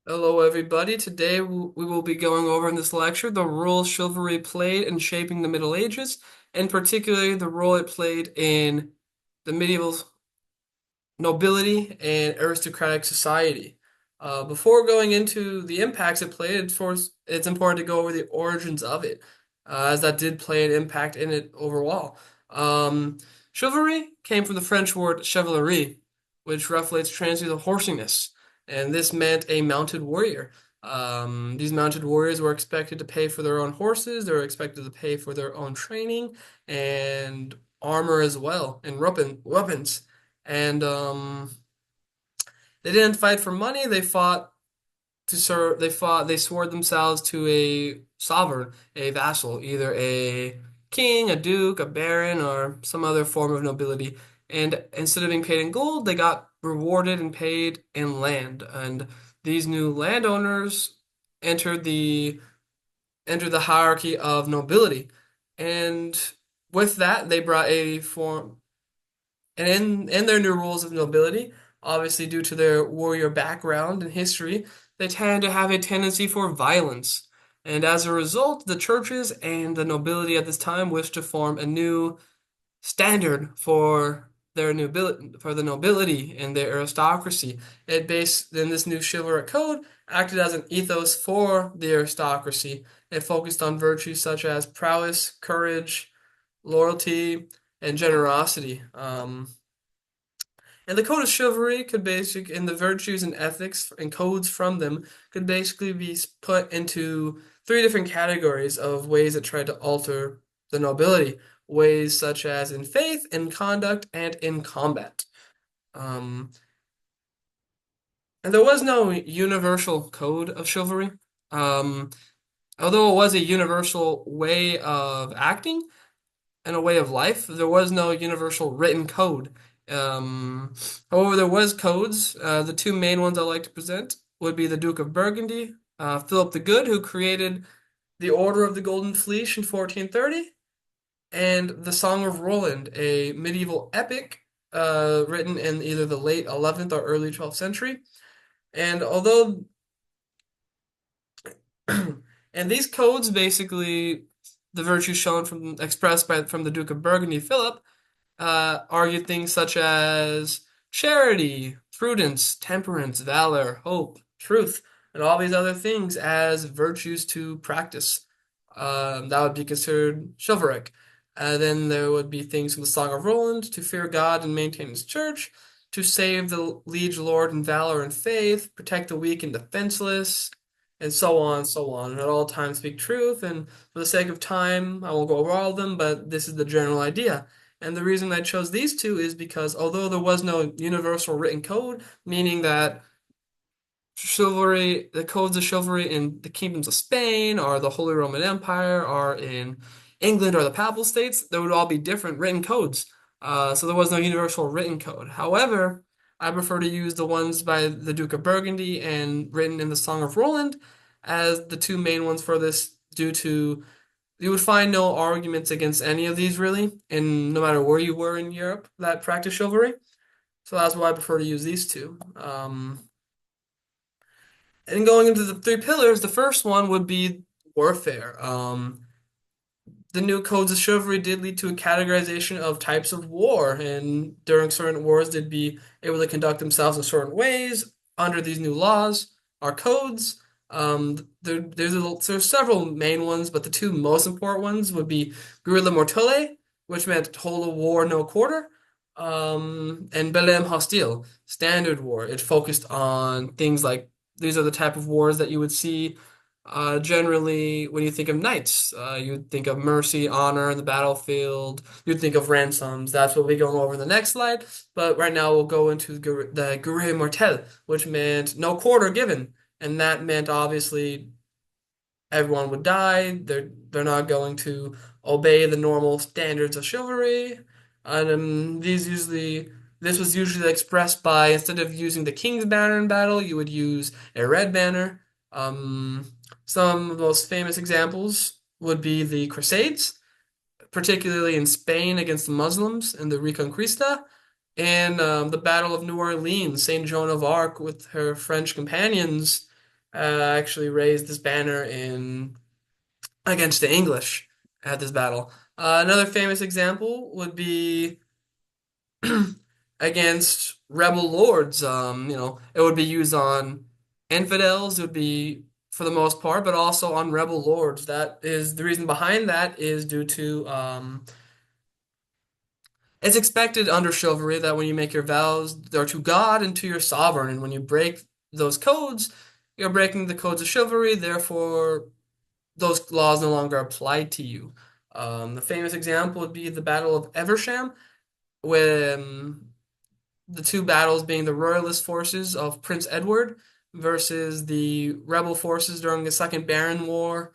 Hello, everybody. Today we will be going over in this lecture the role chivalry played in shaping the Middle Ages, and particularly the role it played in the medieval nobility and aristocratic society. Before going into the impacts it played, it's important to go over the origins of it, as that did play an impact in it overall. Um, Chivalry came from the French word chevalerie, which roughly translates to horsiness, and this meant a mounted warrior. These mounted warriors were expected to pay for their own horses, they were expected to pay for their own training and armor as well, and weapons. And they didn't fight for money. They fought to serve. They swore themselves to a sovereign, a vassal, either a king, a duke, a baron, or some other form of nobility. And instead of being paid in gold, they got rewarded and paid in land. And these new landowners entered the entered the hierarchy of nobility. And with that, they brought a form and in their new rules of nobility, obviously due to their warrior background and history, they tend to have a tendency for violence. And as a result, the churches and the nobility at this time wished to form a new standard for their nobility, for the nobility and their aristocracy. It based in this new chivalric code acted as an ethos for the aristocracy. It focused on virtues such as prowess, courage, loyalty, and generosity. And the code of chivalry and the virtues and ethics and codes from them could basically be put into three different categories of ways that try to alter the nobility. Ways such as in faith, in conduct, and in combat. Um, and there was no universal code of chivalry. Um, Although it was a universal way of acting, and a way of life. There was no universal written code. Um, However, there was codes. The two main ones I like to present would be the Duke of Burgundy, Philip the Good, who created the Order of the Golden Fleece in 1430, and the Song of Roland, a medieval epic written in either the late 11th or early 12th century. And although, and these codes basically, the virtues shown from expressed by from the Duke of Burgundy, Philip, argued things such as charity, prudence, temperance, valor, hope, truth, and all these other things as virtues to practice. That would be considered chivalric. Then there would be things from the Song of Roland to fear God and maintain his church, to save the liege lord in valor and faith, protect the weak and defenseless, and so on and so on. And at all times speak truth. And for the sake of time, I won't go over all of them, but this is the general idea. And the reason I chose these two is because although there was no universal written code, meaning that chivalry, the codes of chivalry in the kingdoms of Spain or the Holy Roman Empire or in England or the Papal States, there would all be different written codes. So there was no universal written code. However, I prefer to use the ones by the Duke of Burgundy and written in the Song of Roland as the two main ones for this, due to you would find no arguments against any of these really, and no matter where you were in Europe that practice chivalry. So that's why I prefer to use these two. And going into the three pillars, the first one would be warfare. The new codes of chivalry did lead to a categorization of types of war, and during certain wars, they'd be able to conduct themselves in certain ways under these new laws or codes. There's several main ones, but the two most important ones would be guerrilla mortale, which meant hold a war no quarter, and bellem hostile, standard war. It focused on things like these are the type of wars that you would see generally, when you think of knights, you'd think of mercy, honor, the battlefield. You'd think of ransoms. That's what we're going over in the next slide. But right now, we'll go into the guerre mortel, which meant no quarter given, and that meant obviously everyone would die. They're not going to obey the normal standards of chivalry. And this was usually expressed by, instead of using the king's banner in battle, you would use a red banner. Some of the most famous examples would be the Crusades, particularly in Spain against the Muslims in the Reconquista, and the Battle of New Orleans. Saint Joan of Arc with her French companions actually raised this banner in against the English at this battle. Another famous example would be against rebel lords. It would be used on infidels. It would be for the most part, but also on rebel lords. That is the reason behind that is due to it's expected under chivalry that when you make your vows, they're to God and to your sovereign, and when you break those codes, you're breaking the codes of chivalry. Therefore, those laws no longer apply to you. The famous example would be the Battle of Eversham, when the two battles being the royalist forces of Prince Edward versus the rebel forces during the Second Baron War,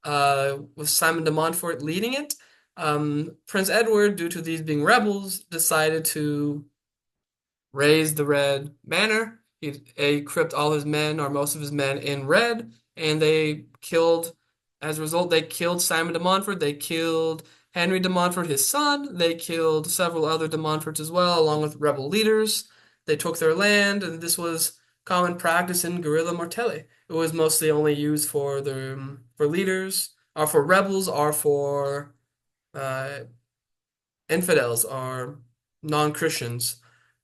with Simon de Montfort leading it. Prince Edward, due to these being rebels, decided to raised the red banner. He equipped all his men, or most of his men, in red, and as a result, they killed Simon de Montfort. They killed Henry de Montfort, his son. They killed several other de Montforts as well, along with rebel leaders. They took their land, and this was common practice in guerrilla mortelle. It was mostly only used for leaders, or for rebels, or for uh, infidels or non-Christians.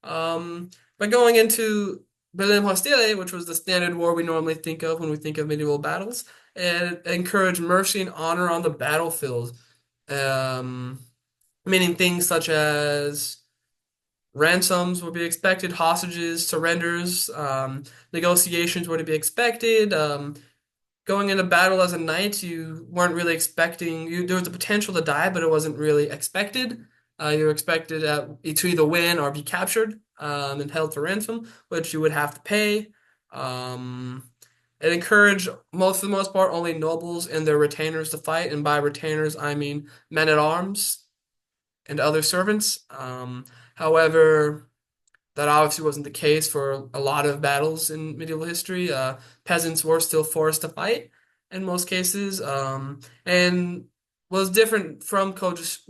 Um, but going into Belem Hostile, which was the standard war we normally think of when we think of medieval battles, and encouraged mercy and honor on the battlefield, um, meaning things such as ransoms would be expected, hostages, surrenders, negotiations were to be expected. Going into battle as a knight, you weren't really expecting you. There was the potential to die, but it wasn't really expected. You were expected to either win or be captured and held for ransom, which you would have to pay. Um, it encouraged, for the most part, only nobles and their retainers to fight, and by retainers I mean men at arms and other servants. However, that obviously wasn't the case for a lot of battles in medieval history. Peasants were still forced to fight in most cases, and was different from coaches.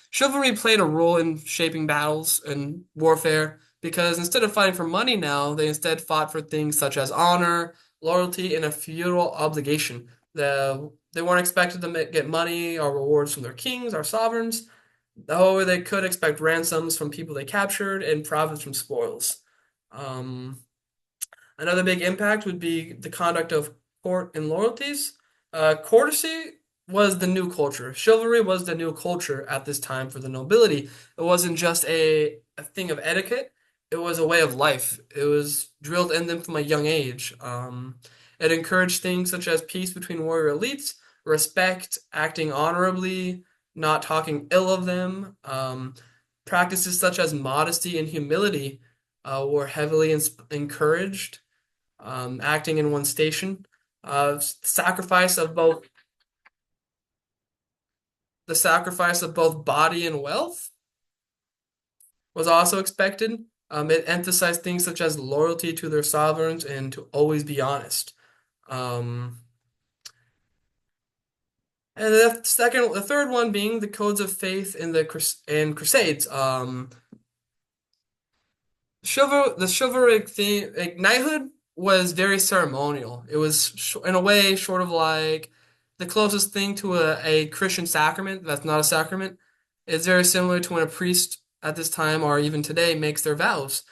Chivalry played a role in shaping battles and warfare because instead of fighting for money now, they instead fought for things such as honor, loyalty, and a feudal obligation. They weren't expected to get money or rewards from their kings or sovereigns. However, they could expect ransoms from people they captured and profits from spoils. Um, Another big impact would be the conduct of court and loyalties. Courtesy was the new culture. Chivalry was the new culture at this time for the nobility. It wasn't just a thing of etiquette, it was a way of life. It was drilled in them from a young age. It encouraged things such as peace between warrior elites, respect, acting honorably, not talking ill of them. Practices such as modesty and humility were heavily encouraged, acting in one station. Sacrifice of both the sacrifice of both body and wealth was also expected. It emphasized things such as loyalty to their sovereigns and to always be honest. Um, and the third one being the codes of faith in in Crusades. The chivalric theme, like knighthood, was very ceremonial. It was, in a way, sort of like the closest thing to a Christian sacrament that's not a sacrament. It's very similar to when a priest at this time or even today makes their vows.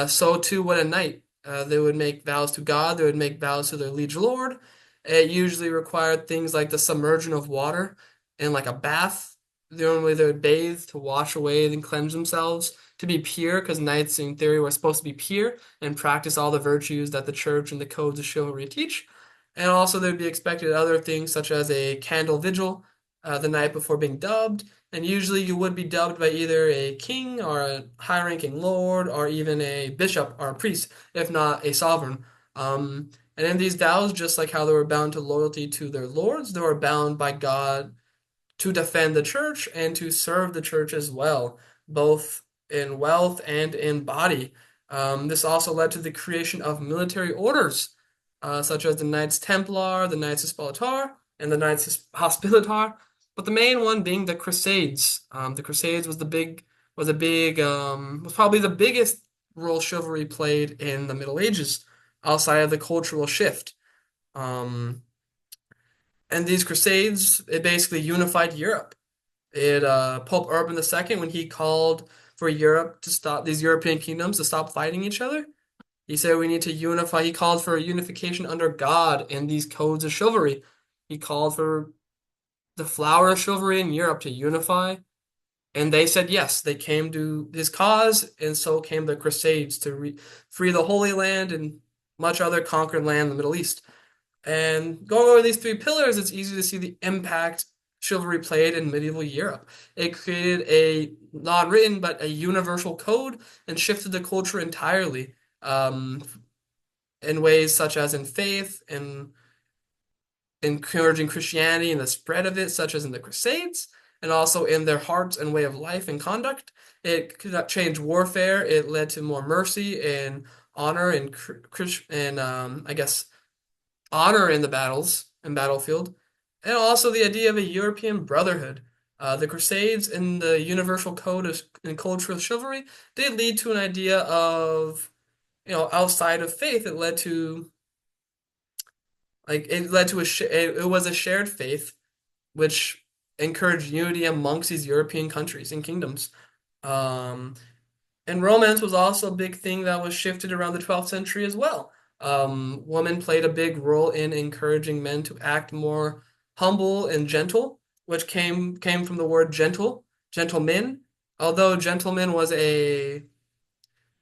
So too would a knight. They would make vows to God. They would make vows to their liege lord. It usually required things like the submersion of water in like a bath. The only way they would bathe to wash away and cleanse themselves to be pure, because knights in theory were supposed to be pure and practice all the virtues that the church and the codes of chivalry teach. And also, there'd be expected other things such as a candle vigil the night before being dubbed. And usually, you would be dubbed by either a king or a high ranking lord or even a bishop or a priest, if not a sovereign. And in these vows, just like how they were bound to loyalty to their lords, they were bound by God to defend the church and to serve the church as well, both in wealth and in body. This also led to the creation of military orders, such as the Knights Templar, the Knights Hospitaller, and the Knights Hospitaller. But the main one being the Crusades. The Crusades was probably the biggest role chivalry played in the Middle Ages. outside of the cultural shift. Um, and these crusades, it basically unified Europe. It Pope Urban II, when he called for Europe to stop these European kingdoms to stop fighting each other, he said we need to unify. He called for a unification under God and these codes of chivalry. He called for the flower of chivalry in Europe to unify, and they said yes. They came to his cause, and so came the Crusades to free the Holy Land and much other conquered land in the Middle East. And going over these three pillars, it's easy to see the impact chivalry played in medieval Europe. It created a not written but a universal code and shifted the culture entirely, in ways such as in faith and encouraging Christianity and the spread of it, such as in the Crusades, and also in their hearts and way of life and conduct. It could change warfare. It led to more mercy and honor and I guess honor in the battles and battlefield, and also the idea of a European brotherhood. The Crusades and the universal code of, and culture of chivalry did lead to an idea of, outside of faith. It led to it was a shared faith which encouraged unity amongst these European countries and kingdoms. Um, and romance was also a big thing that was shifted around the 12th century as well. Women played a big role in encouraging men to act more humble and gentle, which came from the word gentleman. Although gentleman was a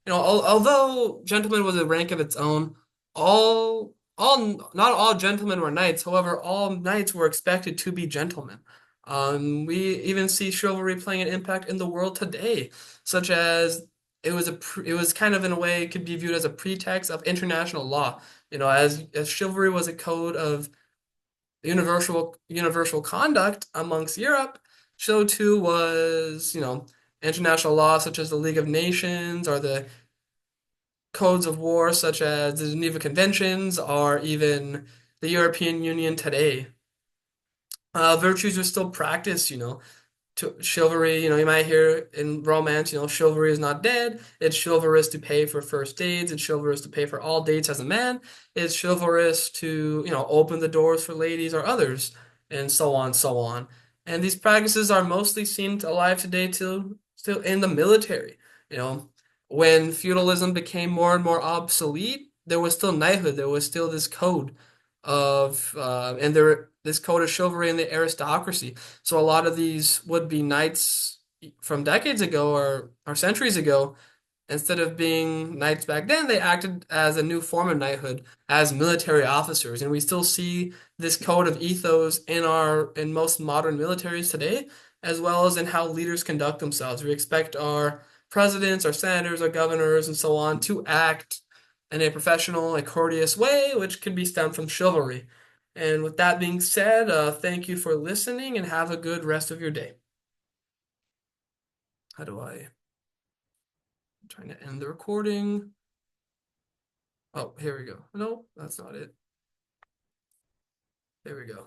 although gentleman was a rank of its own, not all gentlemen were knights. However, all knights were expected to be gentlemen. We even see chivalry playing an impact in the world today, such as it was kind of in a way it could be viewed as a pretext of international law. As chivalry was a code of universal conduct amongst Europe, so too was international law such as the League of Nations or the codes of war such as the Geneva Conventions or even the European Union today. Virtues are still practiced, to chivalry, you might hear in romance, chivalry is not dead. It's chivalrous to pay for first dates. It's chivalrous to pay for all dates as a man. It's chivalrous to, open the doors for ladies or others, and so on, so on. And these practices are mostly seen alive today too, still in the military. You know, when feudalism became more and more obsolete, there was still knighthood. There was still this code and this code of chivalry and the aristocracy. So a lot of these would-be knights from decades ago or centuries ago, instead of being knights back then, they acted as a new form of knighthood as military officers. And we still see this code of ethos in most modern militaries today, as well as in how leaders conduct themselves. We expect our presidents, our senators, our governors, and so on to act in a professional, a courteous way, which could be stemmed from chivalry. And with that being said, thank you for listening and have a good rest of your day. I'm trying to end the recording. Oh, here we go. No, that's not it. There we go.